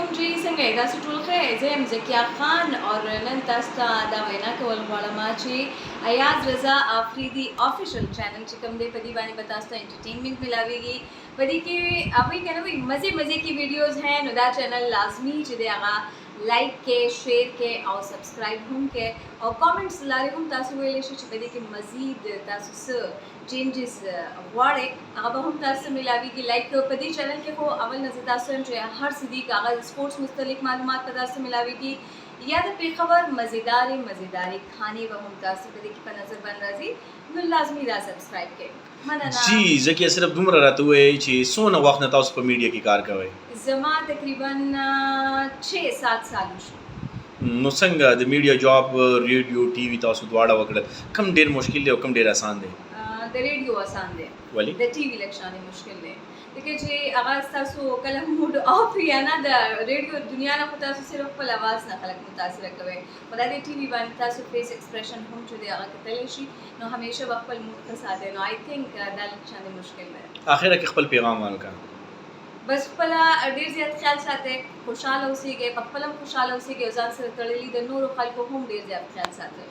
علیکم جی څنګه تاسو ټول ښه زه یم زکیا خان اور نن تاسو ته دا وینا کول غواړم چې ایاز رضا آفریدي آفیشل چینل چې کوم دی په دې باندې به تاسو ته انټرټینمنټ ملاویږي په دې کې هغوی که نه وایي مزې کی ویډیوز ہیں نو دا چینل لازمی چې دی هغه لایک کې شیر کې او سبسکرایب هم کې او کامنټس لارې هم تاسو ویلی شئ چې په دې کې مزید تاسو څه چینجز غواړئ هغه به هم تاسو ملاویږي لایک په دې چینل کې خو اول نه زه تاسو یم چې هر څه دي که هغه سپورټس مختلف معلومات په تاسو ملاویږي یا د پېښور مزیدارې کھانے به هم تاسو په دې کې په نظر باندې راځي نو لازمي دا سبسکرایب کړئ مننه جی زکیه صرف دومره راته وایي چې څونه وخت نه تاسو په میډیا کې کار کوئ زما تقریبا 6-7 سال شو نو څنګه د میډیا جاب ریډیو ټي وي تاسو دواړه وکړل کم ډیر مشکل دی او کم ډیر آسان دی د ریډیو آسان دی ولی د ټي وي لږ شانې مشکل دی ځکه چې هغه ستاسو کله موډ آف وي یا نه د ریډیو دنیا نه خو تاسو صرف خپل اواز نه خلک متاثره کوئ خو دا د ټي وي باندې تاسو فیس ایکسپریشن هم چې دی هغه کتلی شي نو همیشه به خپل موډ ښه ساتئ نو آی تھنک دا لږ شانې مشکل دی آخره کې خپل پیغام ورکړه بس خپله ډېر زیات خیال ساتئ خوشحاله اوسیږئ په خپل هم خوشحاله اوسیږئ او ځان سره تړلي د نورو خلکو هم ډېر زیات خیال ساتئ